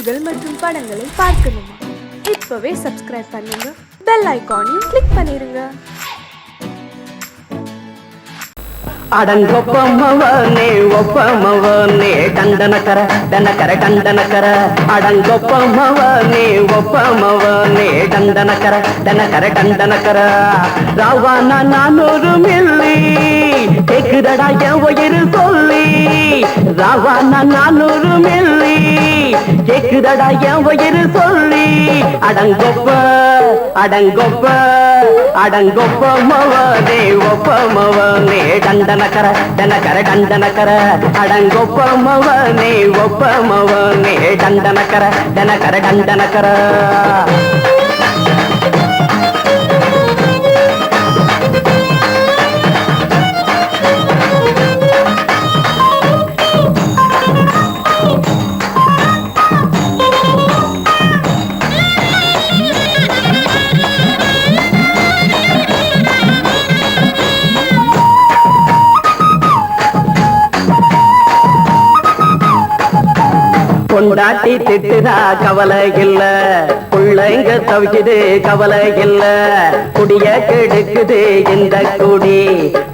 செய்திகள் மற்றும் படங்களை பார்க்கணுமா? இப்பவே சப்ஸ்கிரைப் பண்ணுங்க, பெல் ஐகானையும் கிளிக் பண்ணிருங்க. அடங்கொப்பமவனே ஒப்பமவனே டண்டனக்கர டனக்கர டண்டனக்கர அடங்கொப்பமவனே ஒப்பமவனே டண்டனக்கர டனக்கர டண்டனக்கர ராவானா 400 மில்லி கேக்குதடா என் உயிர் சொல்லி ராவானா 400 மில்லி கேக்குதடா என் உயிர் சொல்லி அடங்கொப்ப அடங்கொப்ப அடங்கொப்பமவனே ஒப்பமவனே டண்டனக்கர டனக்கர டண்டனக்கர அடங்கொப்பமவனே ஒப்பமவனே டண்டனக்கர டனக்கர டண்டனக்கர கொண்டாட்டி திட்டுதா கவலை இல்ல புள்ளைங்க தவிக்குது கவலை இல்ல குடிய கெடுக்குது இந்த குடி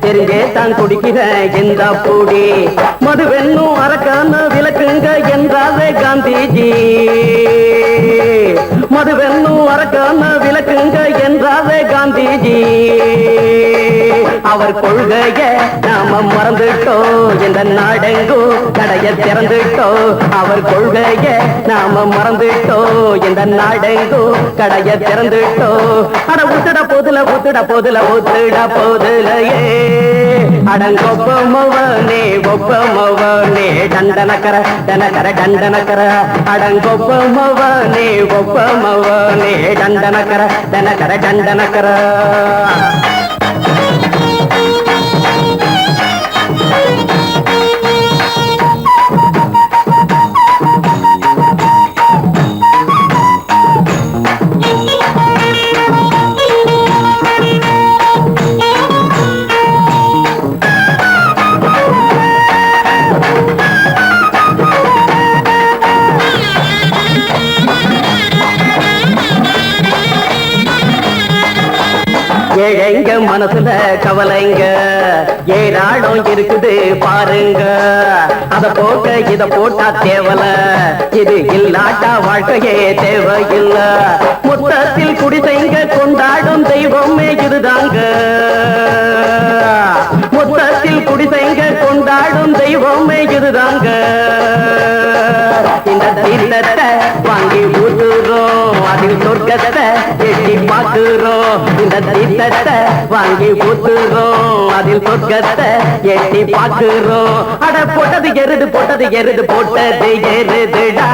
தெரிஞ்சே தான் குடிக்கிற இந்த பூடி மதுவென்னும் அரக்கான விளக்குங்க என்றாரே காந்திஜி மதுவென்னும் அரக்கான விளக்குங்க என்றாரே காந்திஜி அவர் கொள்கைய நாம மறந்துட்டோம் இந்த நாடெங்கும் கடைய திறந்துட்டோம் அவர் கொள்கைய நாம மறந்துட்டோம் இந்த நாடெங்கும் கடைய திறந்துட்டோம் அட ஊத்துட போதுல ஊத்துட போதுல ஊத்துட போதுலையே அடங்கொப்பமவனே ஒப்பமவனே டண்டனக்கர டனக்கர டண்டனக்கர அடங்கொப்பமவனே ஒப்பமவனே டண்டனக்கர டனக்கர டண்டனக்கர ஏழைங்க மனசுல கவலைங்க ஏராளம் இருக்குது பாருங்க அத போட்ட இத போட்டா தேவல இது இல்லாட்டா வாழ்க்கையே தேவையில்ல மொத்தத்தில் குடிசைங்க கொண்டாடும் தெய்வமே இதுதாங்க மொத்தத்தில் குடிசைங்க கொண்டாடும் தெய்வமே இதுதாங்க இந்த தீர்த்தத்தை வாங்கி ஊத்துறோம் அதில் சொர்க்கத்தை எட்டி பார்க்கிறோம் இந்த தீர்த்தத்தை வாங்கி ஊத்துறோம் அதில் சொர்க்கத்தை எட்டி பார்க்கிறோம் அட போட்டது எருது போட்டது எருதுடா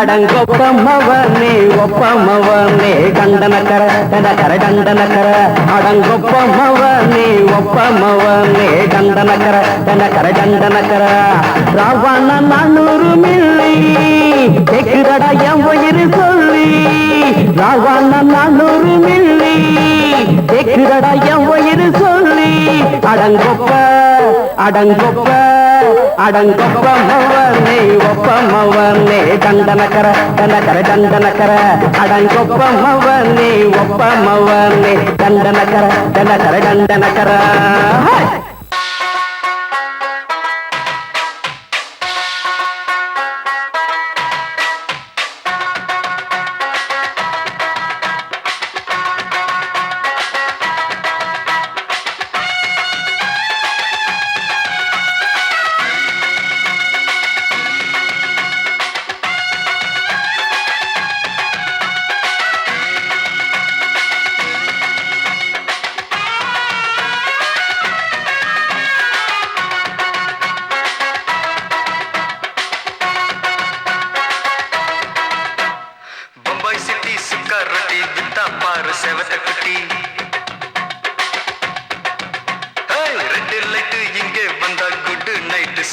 அடங்கொப்பமவனே ஒப்பமவனே டண்டனக்கர டனக்கர டண்டனக்கர அடங்கொப்பமவனே ஒப்பமவனே டண்டனக்கர டனக்கர டண்டனக்கர ராவான 400 மில்லி கேக்குதடா என் உயிர் சொல்லி ராவான 400 மில்லி கேக்குதடா என் உயிர் சொல்லி அடங்கொப்ப அடங்கொப்ப அடங்கொப்பமவனே ஒப்பமவனே டண்டனக்கர டனக்கர டண்டனக்கர அடங்கொப்பமவனே ஒப்பமவனே டண்டனக்கர டனக்கர டண்டனக்கர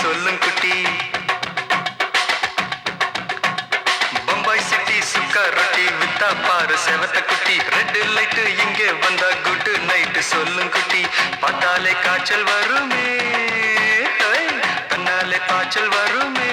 சொல்லும் குட்டி பம்பாய் சிட்டி சுக்கா ரொட்டி வித்தா பாரு செவத்த குட்டி ரெட் லைட் இங்கே வந்தா குட் நைட் சொல்லும் குட்டி பார்த்தாலே காய்ச்சல் வருமே தன்னாலே காய்ச்சல் வருமே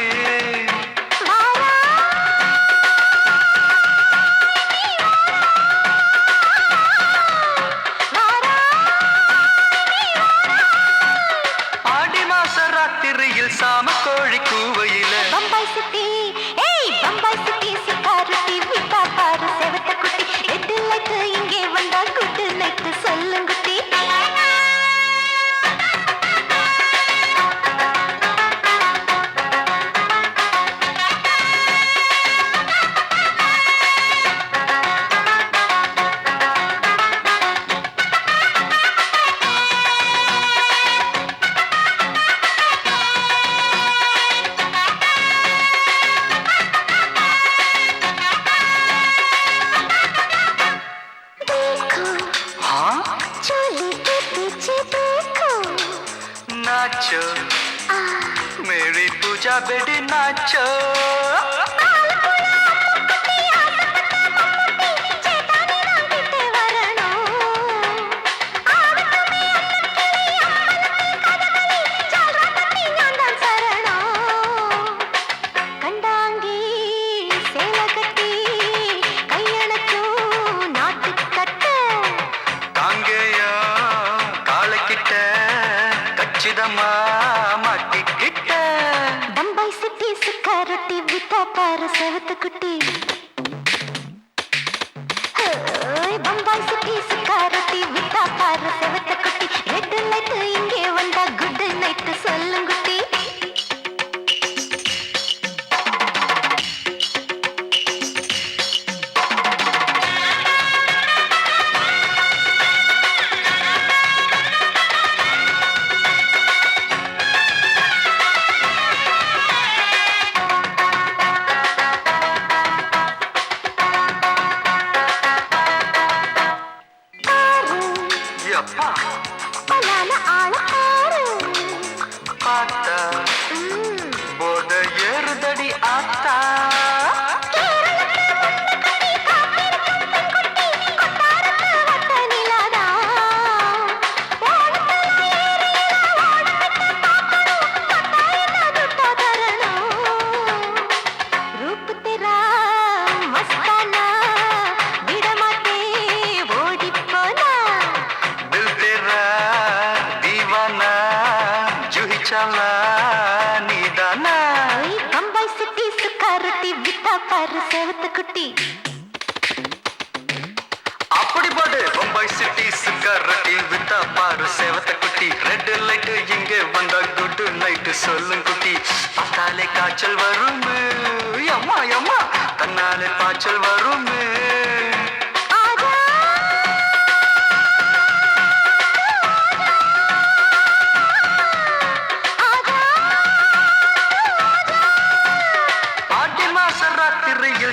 வெடி நாச்சோ மாட்டிக்கிட்ட பம்பாய் சிட்டி சுக்காரொட்டி வித்தா பாரு செவத்து குட்டி பம்பாய் சிட்டி சுக்காரொட்டி வித்தா பாரு செவத்து குட்டி ரெட் லைட் இங்கே வந்தா குட் நைட் சொல்லுங்குட்டி போத ஏறுதடி ஆத்தா பம்பாய் சிட்டி சுக்காரொட்டி வித்தா பாரு செவத்து குட்டி அப்படி போடு பம்பாய் சிட்டி சுக்காரொட்டி வித்தா பாரு செவத்த குட்டி ரெட் லைட் இங்கே வந்தா குட் நைட் சொல்லும் குட்டி பார்த்தாலே காய்ச்சல் வரும் அம்மா அம்மா தன்னாலே பாய்ச்சல் வரும்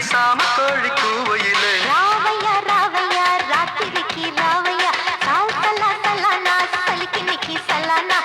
சாம கோழி கூவையிலே ராவையா ராவையா ராத்திரிக்கு ராவையா சால் சல்லா சல்லானா சலிக்கு நிக்கி சல்லானா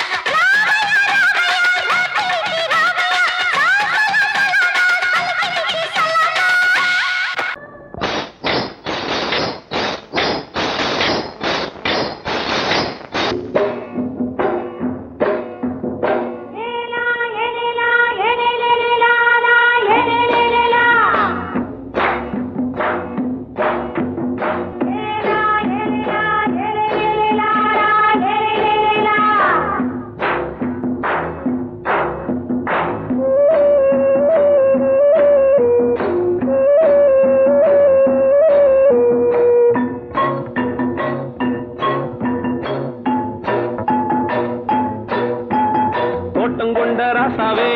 கொண்ட ராசாவே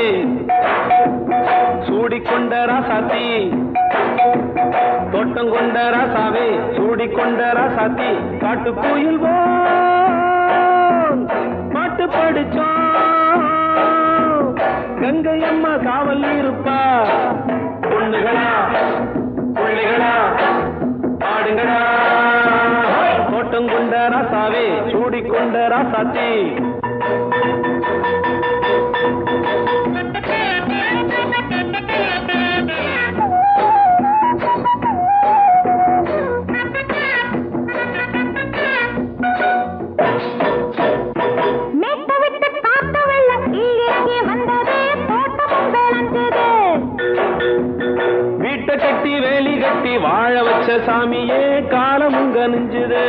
சூடிக்கொண்ட ராசாத்தி தோட்டம் கொண்ட ராசாவே சூடிக்கொண்ட ராசாத்தி காட்டு கோயில் பாட்டு படிச்சோம் கங்கை அம்மா காவல் இருப்பா பொண்ணுகளா பிள்ளைகளா ஆடுங்களா தோட்டம் கொண்ட ராசாவே சூடிக்கொண்ட ராசாத்தி கட்டி வேலி கட்டி வாழ வச்ச சாமியே காலமும் கனிஞ்சுது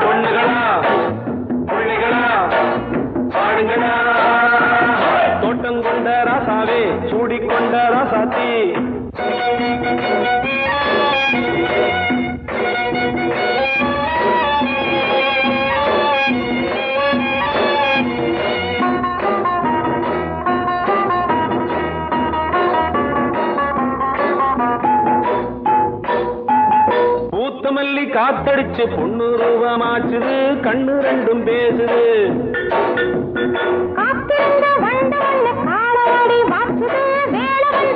பொண்ணுகளா பிள்ளைகளா பாடுங்களா தோட்டம் கொண்ட ராசாவே சூடிக்கொண்ட ராசாத்தி மல்லி காத்தடிச்சு பொண்ணு ரூபமாச்சுது கண்ணு ரெண்டும் பேசுது காத்திருந்த வண்டு காலவாடி வாச்சுது வேளவன்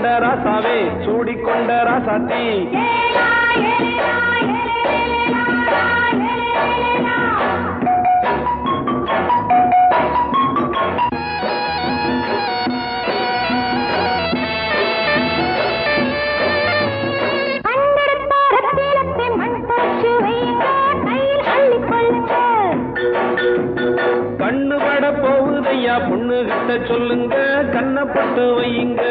கொண்ட ராசாவே சூடிக்கொண்ட ராசாத்தி கண்ணு பட போகுதையா பொண்ணு கிட்ட சொல்லுங்க கண்ணப்பட்டு வையுங்க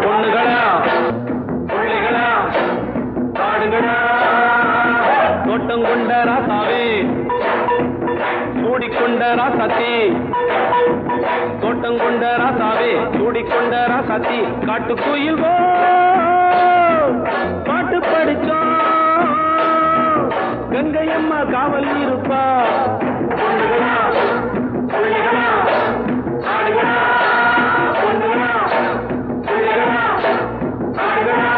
பொண்ணுகளா பிள்ளைகளா பாடுங்களா தோட்டம் கொண்ட ராசாவே சூடிக்கொண்ட ராசாத்தி தோட்டம் கொண்ட ராசாவே சூடிக்கொண்ட ராசாத்தி காட்டுக்குயில் பாட்டு படிச்சோம் கங்கையம்மா காவல் இருப்பா பொண்ணுகளா பிள்ளைகளா ஆடுகளா பொண்ணுகளா பிள்ளைகளா ஆடுகளா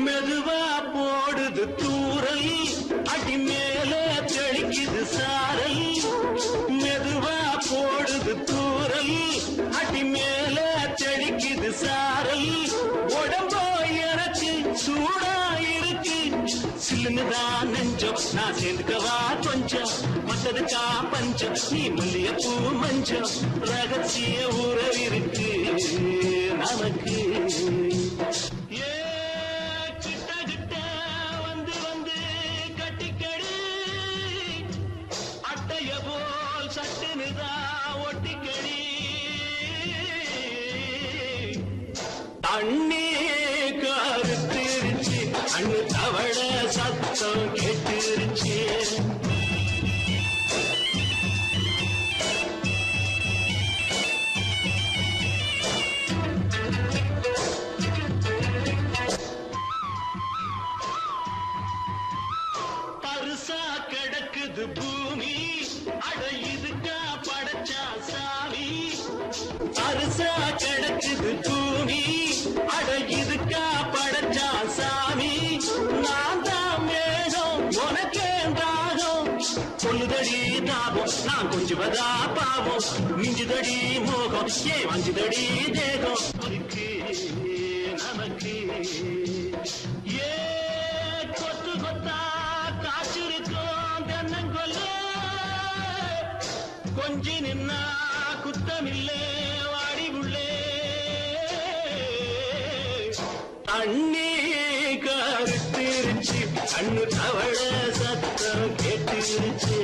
மெதுவா போடுது தூரல் அடி மேல தெளிக்குது சாரல் மெதுவா போடுது தூரல் அடி மேல தெளிக்குது சாரல் உடம்போ எனக்கு சூடா இருக்கு சில்லுதான் நெஞ்சம் நான் சேர்ந்துக்கவா கொஞ்சம் மத்ததுக்கா பஞ்சம் நீ மல்லியப்பூ மஞ்சம் ரகசிய உறவிருக்கு நமக்கு தண்ணி கருத்திருச்சு அண்ணு தவள சத்தம் கேட்டுருச்சு பருசா கிடக்குது பூமி அட இதுக்கா படைச்சா சாமி பருசா கிடக்குது பூமி அட இதுக்கா படைச்சா சாமி நான் தான் மேகம் உனக்கே தாகம் சொல்லுதடி தாபம் நான் கொஞ்சுவதா பாவம் மிஞ்சுதடி மோகம் ஏ வஞ்சுதடி தேகம் நமக்கு ஏ கொத்து கொத்தா காய்ச்சிருக்கோம் தென்னங்கொல்ல கொஞ்சி நின்னா குத்தமில்லே வாடி உள்ளே தண்ணி கருத்திருச்சு கண்ணு தவள சத்தம் கேட்டுருச்சு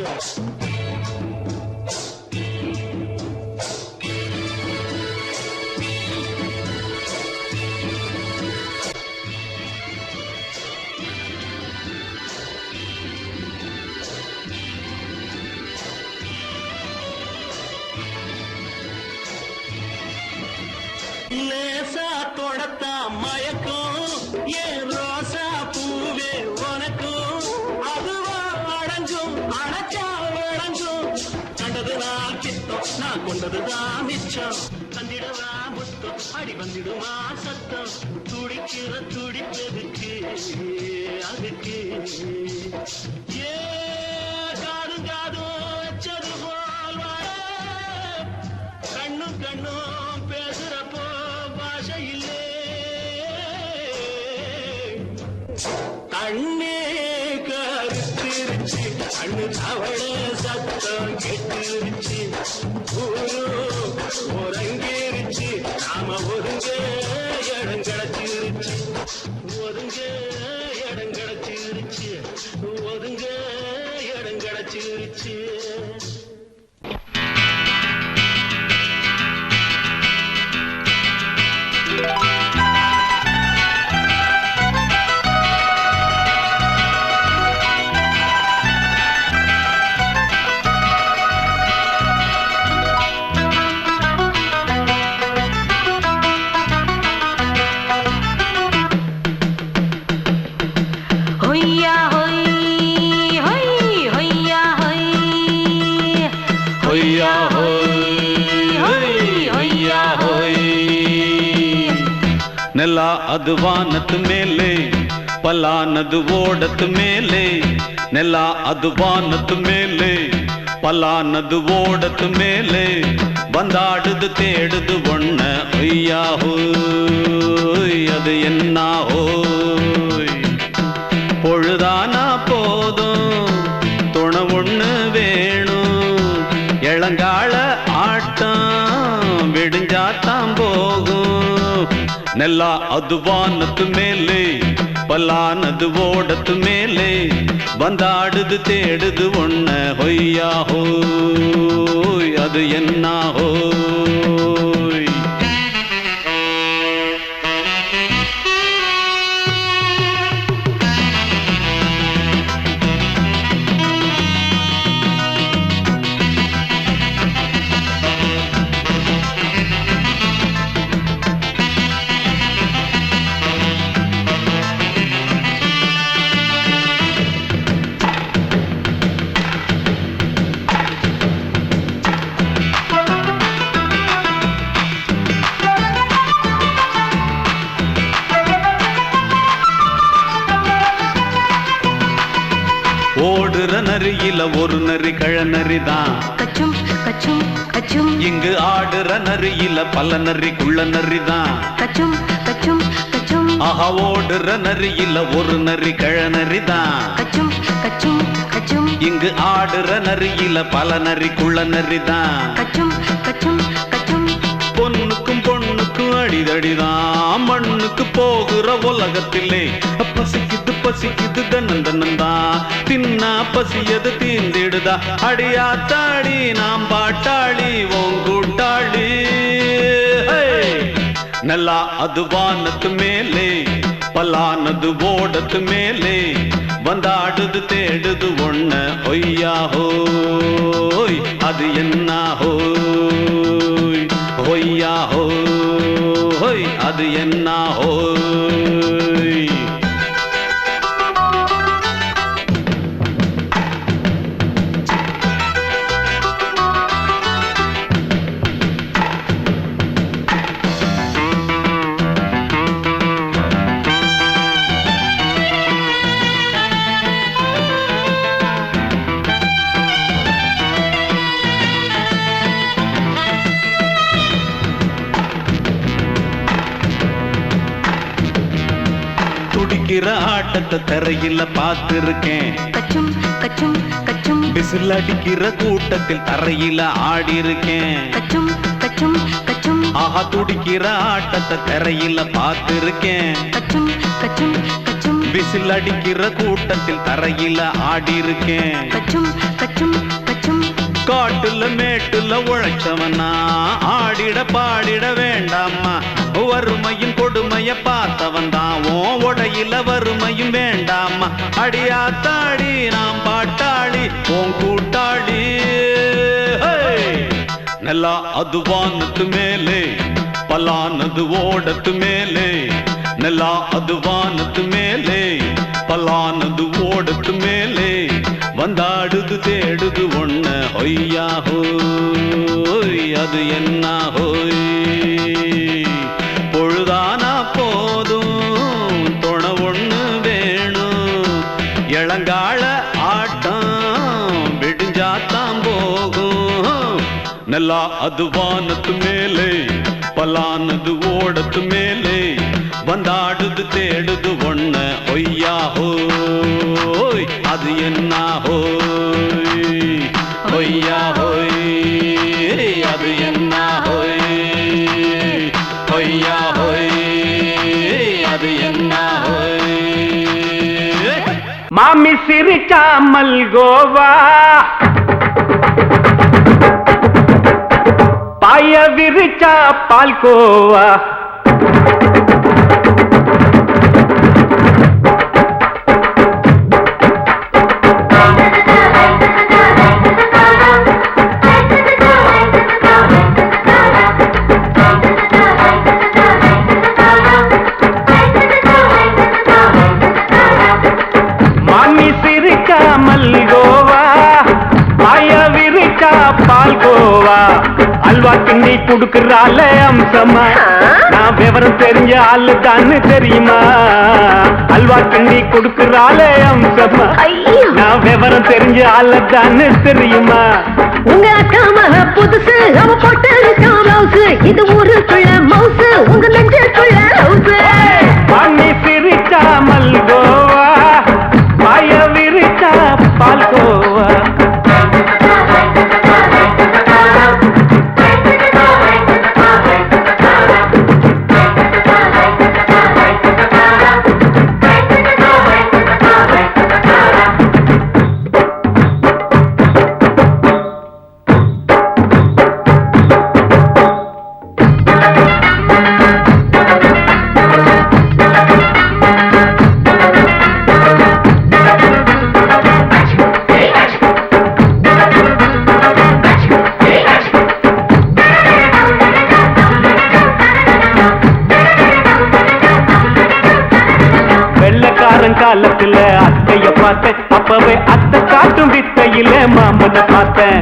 லேசா தொடத்தா மயக்கும் ஏன் ரோசா பூவே உனக்கும் அதுவா அடங்கும் அடைச்சா வழங்கும் கண்டதுதான் கித்தம் நான் கொண்டதுதான் மிச்சம் தந்திடவா முத்தம் அடி வந்துடுமா சத்தம் துடிக்கிற துடிப்பதுக்கு அதுக்கு ஏ காதும் காதும் வச்சது போல் வாழ கண்ணும் கண்ணும் பேசுறப்போ பாஷை இல்லே கண்ணே கருத்திருச்சு கண்ணு தவள சத்தம் கெட்டுருச்சு ஒருங்கிருச்சு நாம ஒருங்க இடம் கிடைச்சிருச்சு ஒருங்க இடம் கிடைச்சிருச்சு ஒருங்க இடம் கிடைச்சிருச்சு ನೆಲ ಅದು ವಾನದ ಮೇಲೆ ಪಲಾನದು ಓಡದ ಮೇಲೆ ನೆಲ ಅದು ವಾನದ ಮೇಲೆ ಪಲಾನದು ಓಡದ ಮೇಲೆ ಬಂದಾಡುದು தேடுது ஒண்ண ஐயா ஹோய் அது என்ன ஹோய் பொழுதானா போதும் துணை ஒண்ணு வேணும் இளங்கால ஆட்டம் விடிஞ்சாத்தான் போகும் ನೆಲ ಅದು ವಾನದ ಮೇಲೆ ಪಲಾನದು ಓಡದ ಮೇಲೆ ಬಂದಾಡುದು தேடுது ஒண்ண ಹೊಯ್ಯಾ ಹೋಯ್ ಅದು என்ன ಹೋಯ್ ஓடுற நரியில ஒரு நரி கழநரிதான் கச்சும் கச்சும் கச்சும் இங்கு ஆடுற நரியில பல நரிக்குள்ள நரிதான் கச்சும் கச்சும் கச்சும் ஆஹா ஓடுற நரியில ஒரு நரி கழநரிதான் கச்சும் கச்சும் கச்சும் இங்கு ஆடுற நரியில பல நரிக்குள்ள நரிதான் கச்சும் கச்சும் கச்சும் பொண்ணுக்கும் பொண்ணுக்கும் அடிதடிதான் மண்ணுக்கு போகிற உலகத்திலே பசிக்குது பசிக்குது தன்னந்தனந்தான் தின்னா பசியது தீந்திடுதா அடியாத்தாடி நாம் பாட்டாளி ஓங்கூட்டாளி ನೆಲ ಅದು ವಾನದ ಮೇಲೆ ಪಲಾನದು ಓಡದ ಮೇಲೆ ಬಂದಾಡುದು தேடுது ஒண்ண ஒய்யா ஹோய் அது என்ன ஹோய் ஒய்யா ஹோய் அது என்ன ஹோய் துடிக்கிற ஆட்டத்தை தரையில பார்த்திருக்கேன் கச்சும் கச்சும் கச்சும் விசில் அடிக்கிற கூட்டத்தில் தரையில ஆடி இருக்கேன் கச்சும் கச்சும் கச்சும் ஆஹா துடிக்கிற ஆட்டத்தை தரையில பார்த்திருக்கேன் கச்சும் கச்சும் கச்சும் விசில் அடிக்கிற கூட்டத்தில் தரையில ஆடி இருக்கேன் கச்சும் கச்சும் காட்டுல மேட்டுல உழைச்சவனா ஆடிட பாடிட வேண்டாமா வறுமையும் கொடுமைய பார்த்தவன் தான் உடையில வறுமையும் வேண்டாமா அடியாத்தாடி நாம் பாட்டாளி உன் கூட்டாளி நல்லா அது வானத்து மேலே பலானது ஓடத்து மேலே நல்லா அது வானத்து மேலே பலானது ஓடத்து மேலே வந்தாடுது தேடுது ஒண்ண ஒய்யா ஹோய் அது என்ன ஹோய் பொழுதானா போதும் துணை ஒண்ணு வேணும் இளங்கால ஆட்டம் விடிஞ்சாத்தான் போகும் நல்லா அது வானத்து மேலே பலானது ஓடத்து மேலே வந்தாடுது தேடுது ஒண்ண ஒய்யா ஹோய் அது என்ன ஹோய் ஒய்யா ஹோய் அது என்ன ஹோய் ஒய்யா ஹோய் அது என்ன ஹோய் மாமி சிரிச்சா மல்கோவா பாய விரிச்சா பால்கோவா மாமி சிரிச்சா மல்கோவா பாய விரிச்சா பால்கோவா அல்வா கிண்ணி குடுக்கறால அம்சமா நான் விவரம் தெரிஞ்ச ஆளு தான்னு தெரியுமா அல்வா கிண்ணி குடுக்கறால அம்சமா நான் விவரம் தெரிஞ்ச ஆளு தான்னு தெரியுமா உங்க அக்கா மக புதுசு அவ போட்டு மவுசு இது ஊருக்குள்ள மவுசு உங்க நெஞ்சுக்குள்ள ஹவுசு மாமி சிரிச்சா மல்கோவா பாய விரிச்சா பால்கோவா காலத்துல அத்தைய பார்த்தேன் அப்பவே அத்தை காட்டும் வித்தையில மாமனை பார்த்தேன்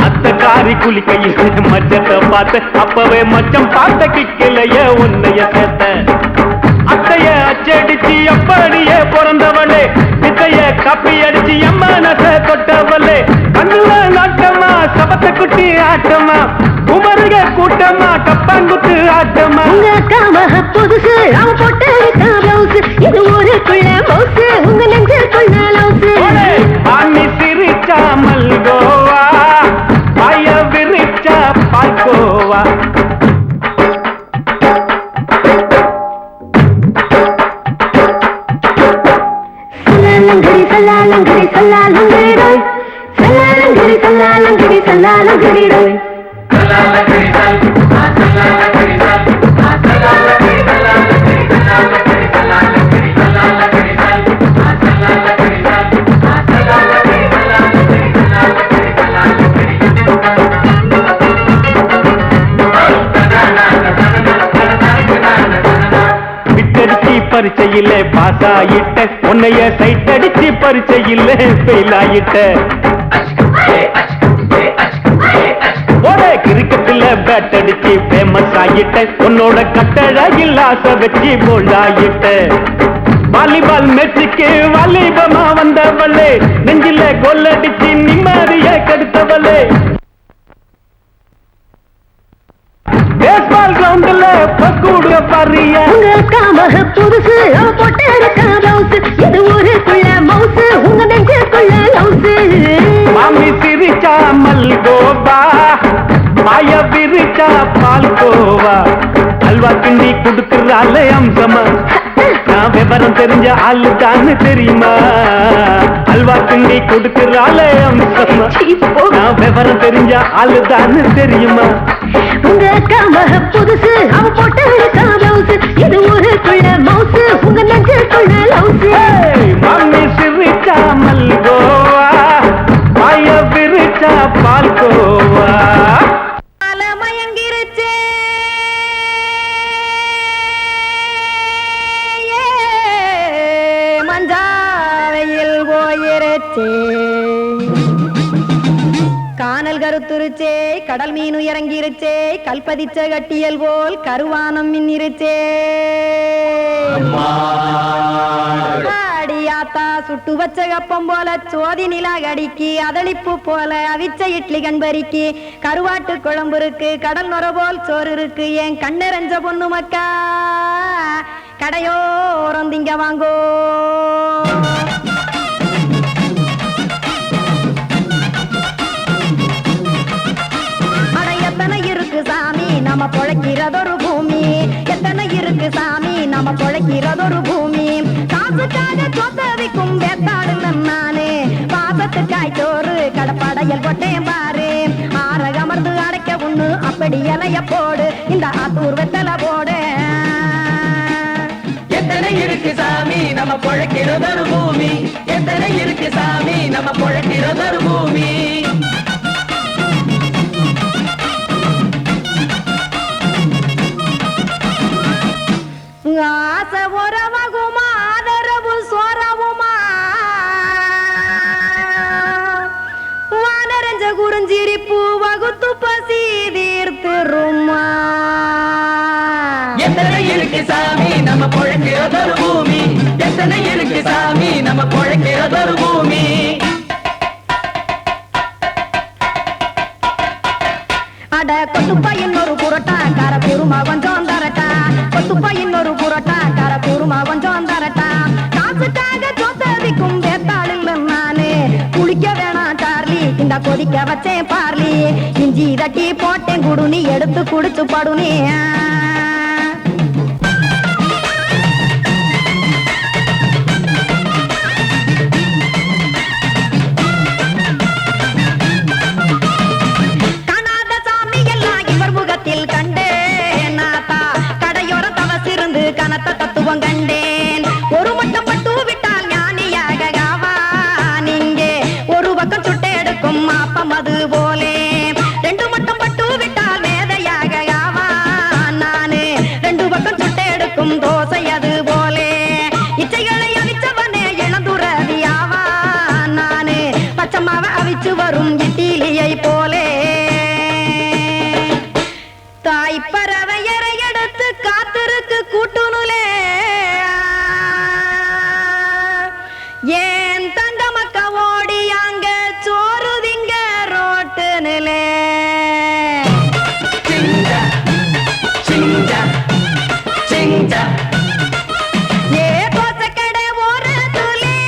அத்தை காரி குளிக்கையில மச்சத்தை பார்த்தேன் அப்பவே மச்சம் பார்த்த கிக்கலைய உன்னைய சேர்த்தேன் அத்தைய அச்சடிச்சு அப்படியே பிறந்தவளே வித்தைய காப்பி அடிச்சு எம்மனச தொட்டவளே கண்ணுல நாட்டமா சபத்தை குட்டி ஆட்டமா குமருக கூட்டமா கப்பாங்குத்து ஆட்டமா உங்க அக்கா மக புதுசு அவ போட்டு மவுசு இது ஊருக்குள்ள மவுசு உங்க நெஞ்சுக்குள்ள லவுசு மாமி சிரிச்சா மல்கோவா பாய விரிச்சா பால்கோவா சல்லாலங்கடி சல்லாலங்கடி ரோய் சல்லாலங்கடி சல்லாலங்கடி சல்லாலங்கடி ரோய் பரீட்சையில பாஸ் ஆயிட்ட உன்னைய சைட் அடிச்சு பரீட்சையில ஃபெயில் ஆயிட்ட ஒரே கிரிக்கெட்ல பேட் அடிச்சு ஃபேமஸ் ஆயிட்ட உன்னோட கட்டழகில் ஆசை வச்சு போல்ட் ஆயிட்ட வாலிபால் மேட்சுக்கு வாலிபமா வந்தவளே நெஞ்சில கோல் அடிச்சு நிம்மதிய கெடுத்தவளே பேஸ்பால் கிரவுண்ட்ல பக்கூடுற பாரியா உங்க அக்கா மக புதுசு அவ போட்டு மவுசு இது ஊருக்குள்ள மவுசு உங்க நெஞ்சுக்குள்ள லவுசு மாமி சிரிச்சா மல்கோவா பாய விரிச்சா பால்கோவா அல்வா கிண்டி குடுக்கறால அம்சமா நான் விவரம் தெரிஞ்ச ஆளுதான்னு தெரியுமா? அல்வா கிண்டி கொடுக்கிறாளே அம்சமா. நான் விவரம் தெரிஞ்ச ஆளுதான்னு தெரியுமா? உங்க அக்கா மக புதுசு, அவ போட்டு பிளவுஸ், இது ஊருக்குள்ள மவுசு, உங்க நெஞ்சுக்குள்ள லவுசு. மாமி சிரிச்சா மல்கோவா, மாய விரிச்சா பால்கோவா. மயங்கிருச்சே மஞ்சாவையில் போயிருச்சே, கானல் கருத்துருச்சே, கடல் மீன் இறங்கிருச்சே, கல்பதிச்ச கட்டியல் போல் கருவானம் மின்னிருச்சே. அடியாத்தா சுட்டு வச்ச கப்பம் போல சோதி நிலா கடிக்கு, அதளிப்பு போல அவிச்ச இட்லி கண்பறிக்கு, கருவாட்டு குழம்பு இருக்கு, கடல் நுர போல் சோறு இருக்கு, என் கண்ணெரஞ்ச பொண்ணு மக்கா கடையோரம் திங்க வாங்கோ. எத்தனை இருக்கு சாமி நம்ம பொழைக்கிறதொரு பூமி, எத்தனை இருக்கு சாமி நம்ம பொழைக்கிறதொரு பூமி. காசுக்காக சொத்தவிக்கும் வேத்தாடுல நானே, பாசத்துக்காய் சோறு கடப்படையல் போட்டேன் பாரு. ஆரகமர்ந்து அடைக்க ஒண்ணு அப்படி இலைய போடு, இந்த ஆத்தூர் வெத்தலை போடு. எத்தனை இருக்கு சாமி நம்ம பொழைக்கிறதொரு பூமி, எத்தனை இருக்கு சாமி நம்ம பொழைக்கிறதொரு பூமி. ஆசை உறவகுமா ஆதரவு சோறவுமா, வானரஞ்ச குறிஞ்சிரிப்பு வகுத்து பசி தீர்த்துருமா. எத்தனை இருக்கு சாமி நம்ம பொழைக்கிறதொரு பூமி, எத்தனை இருக்கு சாமி நம்ம பொழைக்கிறதொரு பூமி. அட கொத்துப்பா இன்னொரு புரோட்டா கார குருமா கொஞ்சம் தரட்டா, கொத்துப்பா இன்னொரு புரோட்டா கார குருமா கொஞ்சம் தரட்டா. காசுக்காக சொத்ததிக்கும் வேத்தாளில் நானே, குளிக்க வேணாம் சார்லி இந்த கொதிக்க வச்சேன் பார்லி, இஞ்சி தட்டி போட்டேன் குடுனி எடுத்து குடிச்சு படுனி. கனத்த தத்துவம் கண்டேன், ஒரு மட்டம் பட்டு விட்டால் ஞானியாக ஆவான் இங்கே, ஒரு பக்கம் சுட்டு எடுக்கும் மாப்பம் அது போலே, ரெண்டு மட்டம் பட்டு விட்டால் மேதையாக ஆவான் நானு, ரெண்டு பக்கம் சுட்டு எடுக்கும் தோசை அது போலே, இச்சைகளை அவிச்சவனே இளந்துறவி ஆவான் நானு, பச்சமாவ அவிச்சு வரும் இட்டிலியை போலே. தாய்ப்பறவையரை எடுத்து காத்திருக்கு கூட்டுனுலே, ஏன் தங்க மக்க ஓடி அங்க சோறுதிங்க ரோட்டு நிலே. ஏ தோசைக்கடை ஓரத்துலே,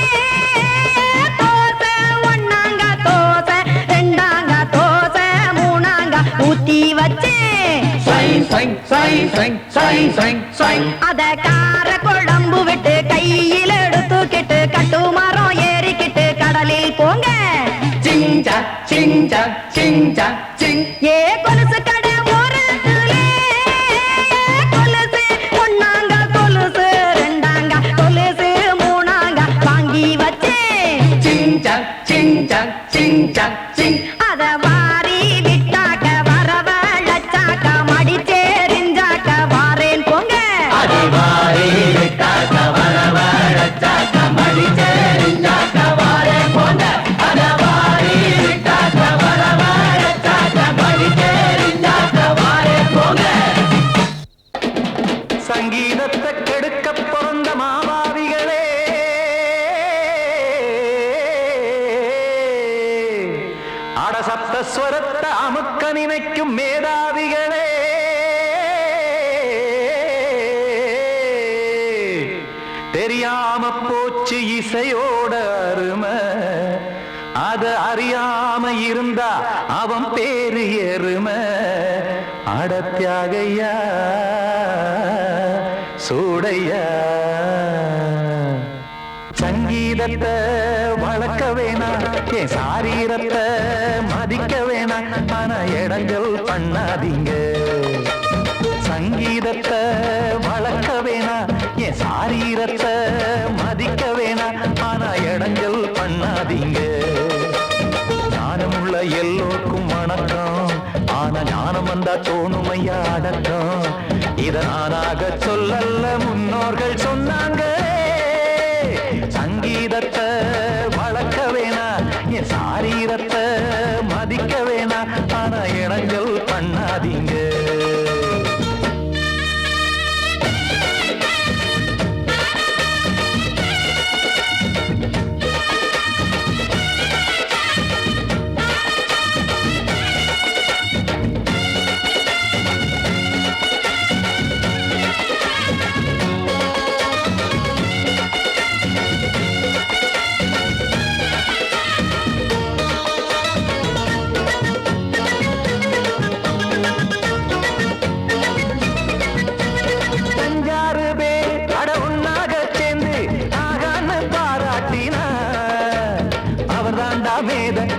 தோசை ஒன்னாங்க தோசை, ரெண்டாங்க தோசை, மூணாங்க ஊத்தி வச்சே, அத கார குழம்பு விட்டு கையில் எடுத்துக்கிட்டு கட்டு மரம் ஏறிக்கிட்டு கடலில் போங்க. ஏ கொலுசு கடை ஓரத்துலே, கொலுசு ஒன்னாங்க கொலுசு, ரெண்டாங்க கொலுசு, மூணாங்க வாங்கி வச்சே, அத வாரி விட்டாக்க வரவழைச்சாக்க மடிச்சேரிஞ்சாக்க வாரேன் போங்க. சங்கீதத்தை கெடுக்க பிறந்த மாவாதிகளே, அடசப்த ஸ்வரத்தை அமுக்க நினைக்கும் மேதாவிகளே, தெரியாம போச்சு இசையோட அருமை, அத அறியாம இருந்தா அவன் பேரு எருமை. அடத்தியாகையா சூடையா சங்கீதத்தை வளர்க்க வேணாம் என் சாரீரத்தை மதிக்க வேணாம் ஆனா இடங்கள் பண்ணாதீங்க சங்கீதத்தை வளர்க்க வேணாம் என் சாரீரத்தை மதிக்க வேணாம் ஆனா இடங்கள் பண்ணாதீங்க ஞானமுள்ள எல்லோருக்கும் வணக்கம் ஆனா ஞானம் வந்தா தோணுமையா அடக்கம் இத நானாக சொல்லல்ல முன்னோர்கள் சொன்னாங்க சங்கீதத்தை வளர்க்க வேணா என் சாரீரத்தை மதிக்க வேணா ஆனா இடங்கள் பண்ணாதீங்க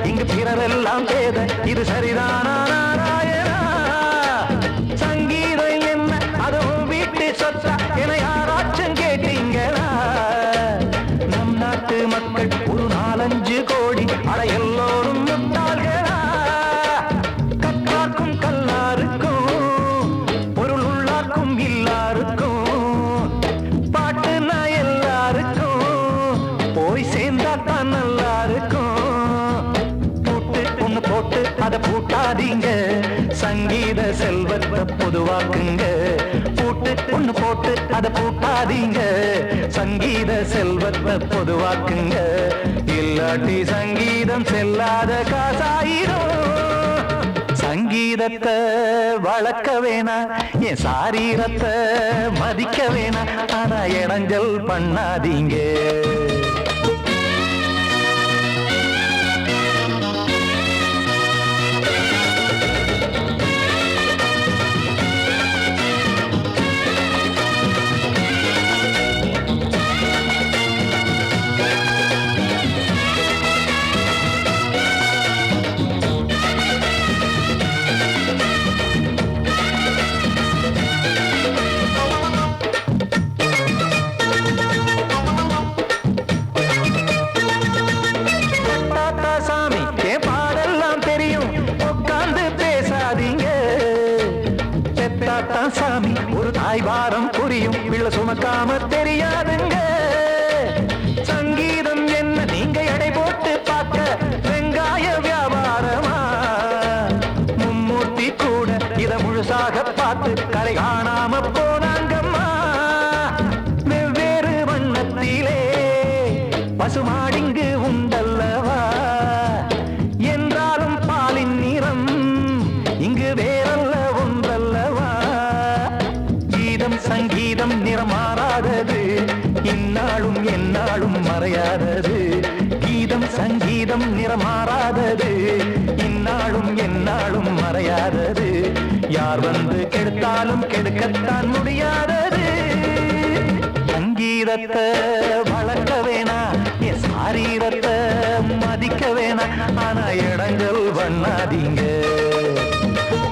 இங்கு பிறரெல்லாம் பேத இது சரிதானா நாராயணா சங்கீதம் என்ன அதுவும் வீட்டு சொத்தா என யாராச்சும் கேட்டீங்களா நம் நாட்டு மக்கள் ஒரு 4-5 கோடி அட எல்லோரும் முட்டாள்களா கற்றார்க்கும் கல்லாருக்கும் பொருள் உள்ளார்க்கும் இல்லாருக்கும் பாட்டுனா எல்லாருக்கும் போய் சேர்ந்தா தான் நல்லா இருக்கும் போட்டு அத பூட்டாதீங்க சங்கீத செல்வத்தை பொதுவாக்குங்க பூட்டு ஒண்ணு போட்டு அத பூட்டாதீங்க சங்கீத செல்வத்தை பொதுவாக்குங்க இல்லாட்டி சங்கீதம் செல்லாத காசாயிரும் சங்கீதத்தை வளர்க்க வேணா என் சாரீரத்தை மதிக்க வேணா ஆனா இடைஞ்சல் பண்ணாதீங்க சாமி ஒரு தாய் வாரம் புரியும் பிள்ளை சுமக்காம தெரியாதுங்க சங்கீதம் என்ன நீங்க எடை போட்டு பார்க்க வெங்காய வியாபாரமா மும்மூர்த்தி கூட இத முழுசாக பார்த்து கரை காணாம போனாங்கம்மா வெவ்வேறு வண்ணத்திலே பசுமாடிங்கு உண்டல்லவா என்றாலும் பாலின் நிறம் இங்கு வேறல்ல ஒன்றல்லவா சங்கீதம் நிறமாறாதது இந்நாளும் எந்நாளும் மறையாதது கீதம் சங்கீதம் நிறமாறாதது இந்நாளும் எந்நாளும் மறையாதது யார் வந்து கெடுத்தாலும் கெடுக்கத்தான் முடியாதது சங்கீதத்தை வளர்க்க வேணா என் சாரீரத்தை மதிக்க வேணா ஆனா இடங்கள் பண்ணாதீங்க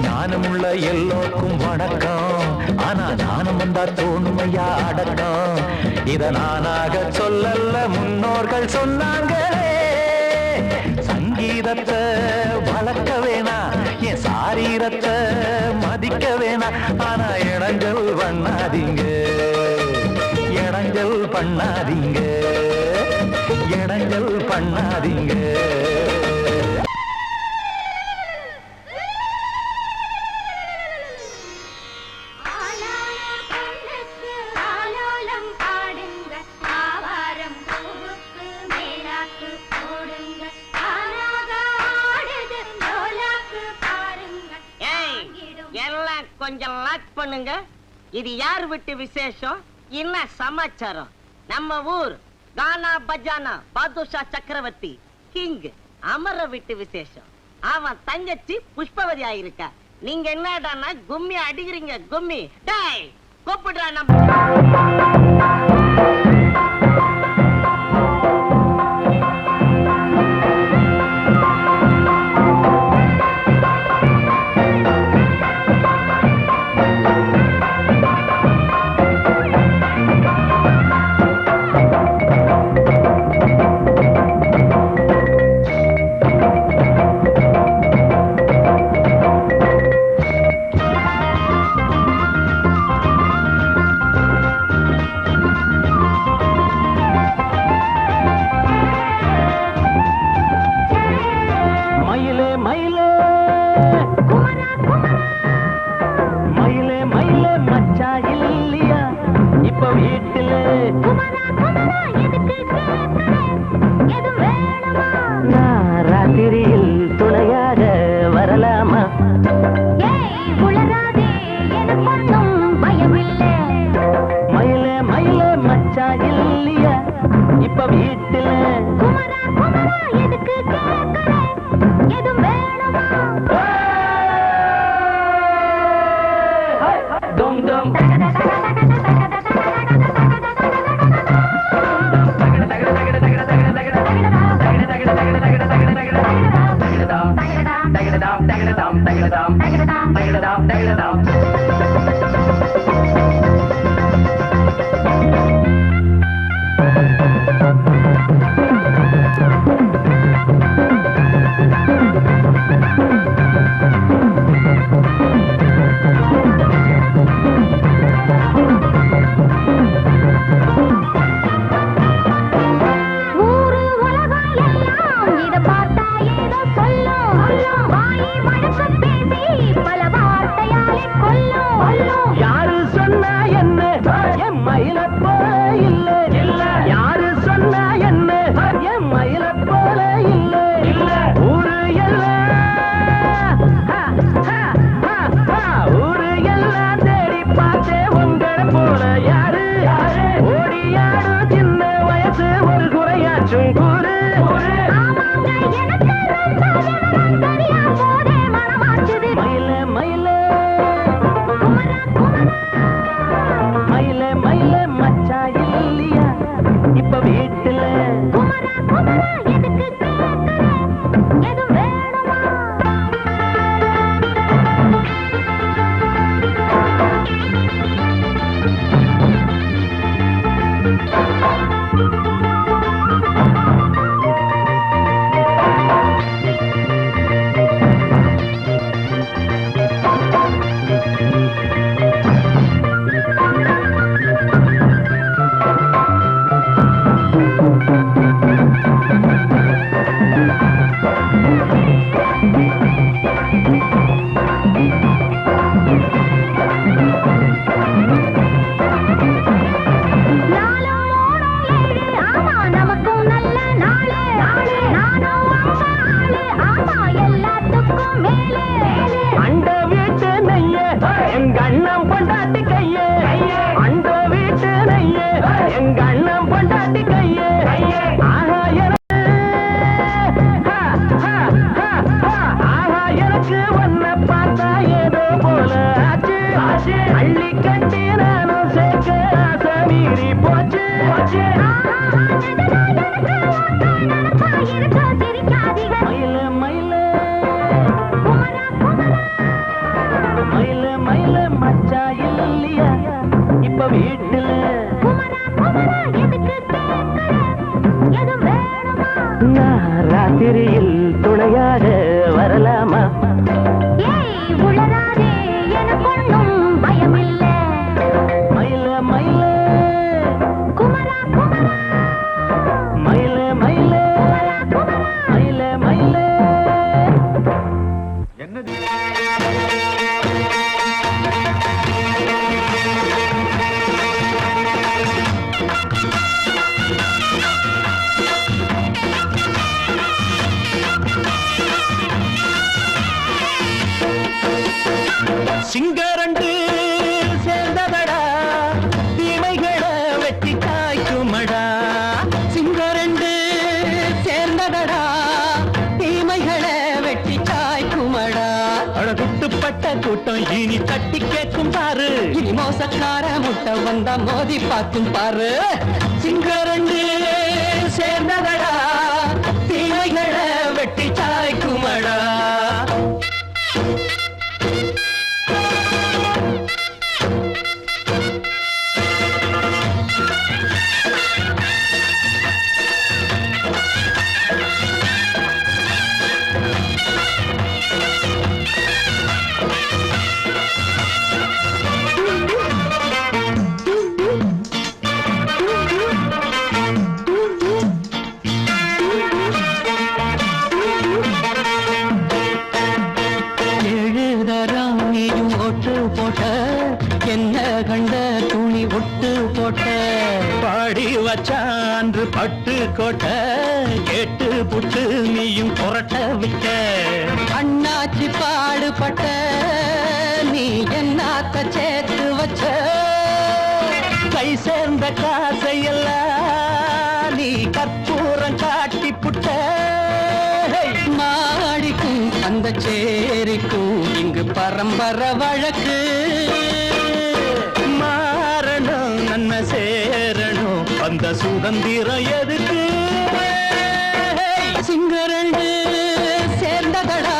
ஞானமுள்ள எல்லோருக்கும் வணக்கம் ஆனா ஞானம் வந்தா தோணுமையா அடக்கம் இத நானாக சொல்லல்ல முன்னோர்கள் சொன்னாங்களே சங்கீதத்தை வளர்க்க வேணா என் சாரீரத்தை மதிக்க வேணா ஆனா இடங்கள் பண்ணாதீங்க இடங்கள் பண்ணாதீங்க இடங்கள் பண்ணாதீங்க கொஞ்சம் லாக் பண்ணுங்க இது யார் வீட்டு விசேஷம் என்ன சமாச்சாரம் நம்ம ஊர் கானா பஜானா பாதுஷா சக்கரவர்த்தி கிங் அமர வீட்டு விசேஷம் அவன் தங்கச்சி புஷ்பவதி ஆயிருக்கா நீங்க என்னடானா கும்மி அடிக்கிறீங்க கும்மி டேய் கூப்பிடுறா நம்ம ராத்திரியில் துணையாக வரலாமா? உளராதே எனக்கொன்னும் பயமில்லை. மயில மயில குமரா குமரா இனி தட்டி கேட்கும் பாரு. இனி மோசக்கார முட்டை வந்தா மோதி பார்க்கும் பாரு. சிங்கரண்டு சேர்ந்ததடா தீமைகளை வெட்டி சாய்க்குமடா. வச்சான்று பட்டு கோட்டை கேட்டு புட்டு நீயும் புரட்ட விட்ட. அண்ணாச்சி பாடுபட்ட நீ என்னாத்த சேர்த்து வச்ச. கை சேர்ந்த காசையெல்லாம் நீ கற்பூரம் காட்டி புட்ட. மாடிக்கும் அந்த சேரிக்கும் இங்கு பரம்பரை வழக்கு. மாறணும் நன்மை சேரணும் அந்த சுதந்திரம் எதுக்கு. சிங்கரண்டு சேர்ந்ததடா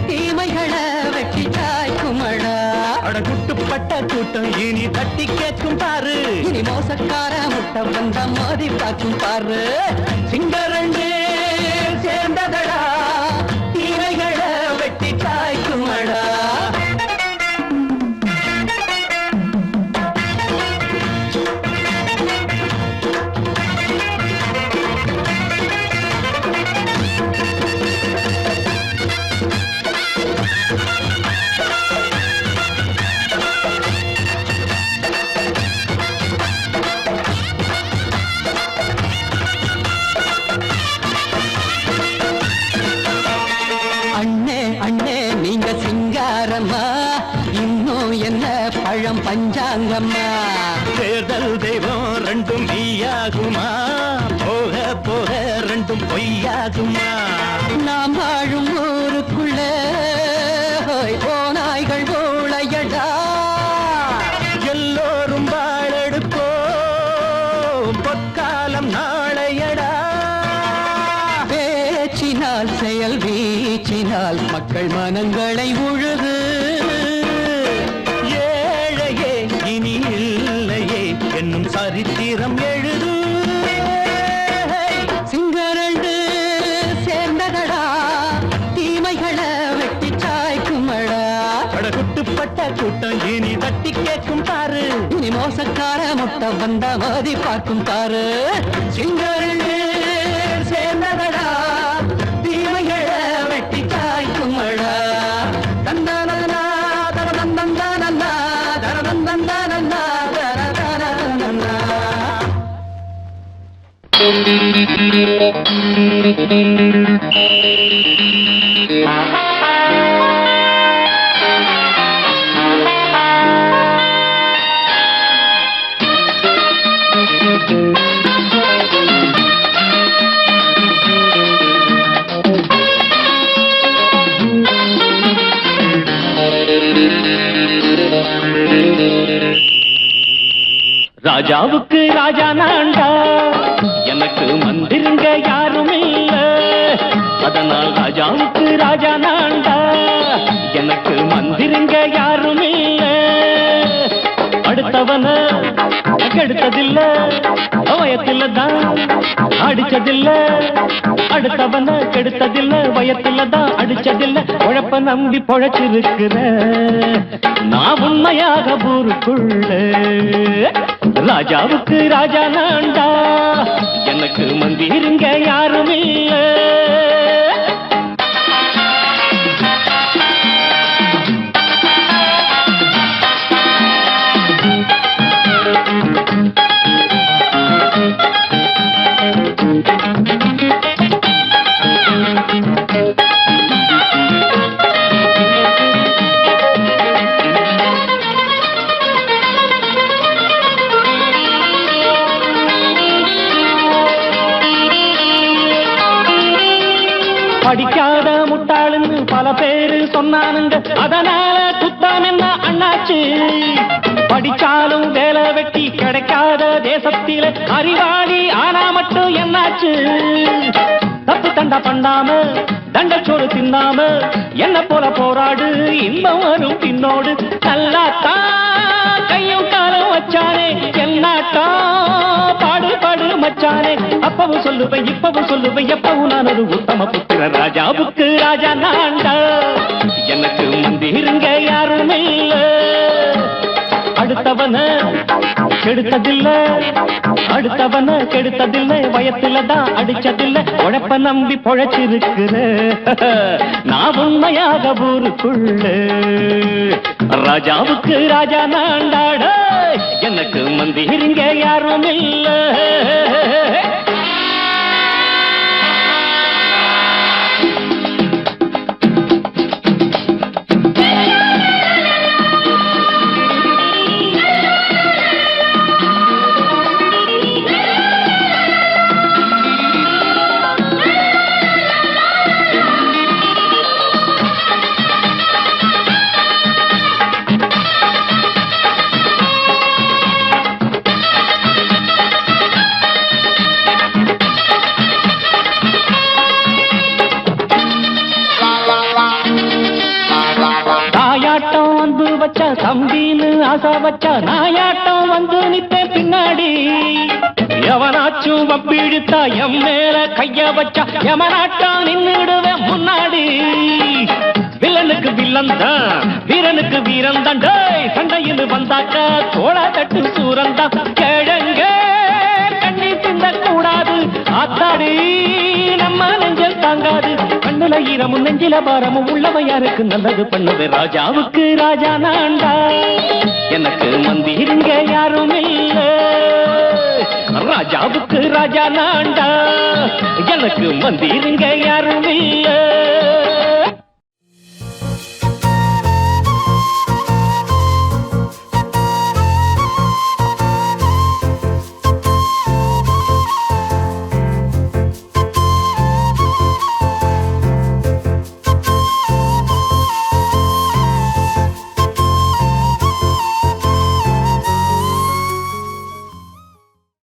தீமைகளை வெட்டி சாய்க்குமடா. அட குட்டுப்பட்ட கூட்டம் இனி தட்டி கேட்கும் பாரு. இனி மோசக்கார முட்டை வந்த மோதி பார்க்கும் பாரு. சிங்கரண்டு சேர்ந்ததடா தீமைகளை வெட்டி சாய்க்குமடா. பஞ்சாங்கம்மா தேர்தல் தெய்வம் ரெண்டும் மெய்யாகுமா. போக போக ரெண்டும் பொய்யாகுமா. நாம் வாழும் ஊருக்குள்ள போனாய்கள் போளையடா. எல்லோரும் வாழெடுப்போ பொற்காலம் நாளையடா. பேச்சினால் செயல் வீச்சினால் மக்கள் மனங்களை உழுது. சரித்திரம் எழுது. சிங்கரண்டு சேர்ந்ததடா தீமைகளை வெட்டி சாய்க்குமடா. குட்டுப்பட்ட கூட்டம் இனி தட்டி கேட்கும் பாரு. இனி மோசக்கார முட்டை வந்த மோதி பார்க்கும் பாரு. சிங்கரண்டு சேர்ந்ததடா தீமைகளை வெட்டி சாய்க்குமடா. தந்தனா தரதந்தந்தனா தரதந்தந்தனா. ராஜாவுக்கு ராஜா நான்டா எனக்கு மந்திருங்க யாரும் இல்ல. அதனால் ராஜாவுக்கு ராஜா நான்டா எனக்கு மந்திருங்க யாரும் இல்ல. அடுத்தவன கெடுத்ததில்ல வயத்தில தான் அடிச்சதில்ல. அடுத்தவன கெடுத்ததில்ல வயத்தில தான் அடிச்சதில்ல. உழப்ப நம்பி பொழைச்சிருக்கிற நான் உண்மையாக ஊருக்குள்ள. ராஜாவுக்கு ராஜா நான்டா எனக்கு மந்திருங்க யாரும் இல்ல. படிக்காத முட்டாளுன்னு பல பேரு சொன்னானுங்க அதனால குத்தம் என்ன அண்ணாச்சு படிச்சாலும் வேலை வெட்டி கிடைக்காத தேசத்தில அறிவாளி ஆனா மட்டும் என்னாச்சு தப்பு தண்டா பண்ணாம தண்டச்சோறு தின்னாம என்ன போல போராடு இன்பம் வரும் பின்னோடு நல்லாத்தான் கையும் காலம் வச்சானே என்னாட்டா பாடு பாடு மச்சானே அப்பவும் சொல்லுவேன் இப்பவும் சொல்லுவேன் எப்பவும் நான் ஒரு உத்தம புத்திர ராஜாவுக்கு ராஜா நான்டா எனக்கு மந்திருங்க யாரும் இல்ல அடுத்தவன கெடுத்ததில்ல அடுத்தவன கெடுத்ததில்லை வயத்துலதான் அடிச்சதில்லை உழைப்ப நம்பி பொழைச்சிருக்கிற நான் உண்மையாக ஊருக்குள்ள ராஜாவுக்கு ராஜா நாண்டாட எனக்கு மந்திரிங்க யாரும் இல்ல தம்பின்னு ஆசா வச்சா நாயாட்டம் வந்து நித்தேன் பின்னாடி எவனாச்சும் வப்பிழுத்தா எம் மேல கைய வச்சா எவனாட்டம் நின்னுடுவேன் முன்னாடி வில்லனுக்கு வில்லன் தான் வீரனுக்கு வீரன் தான் சண்டையில் வந்தாக்கா தோளா தட்டு சூரன் தான் கிழங்க கண்ணி திந்த கூடாது ஆத்தாடி நம்ம நெஞ்சல் தாங்காது கண்ணுல ஈரமும் நெஞ்சில பாரமும் உள்ளவன் யாருக்கு நல்லது பண்ணது ராஜாவுக்கு ராஜா நான்டா எனக்கு மந்திருங்க யாரும் இல்ல ராஜாவுக்கு ராஜா நான்டா எனக்கு மந்திருங்க யாரும் இல்ல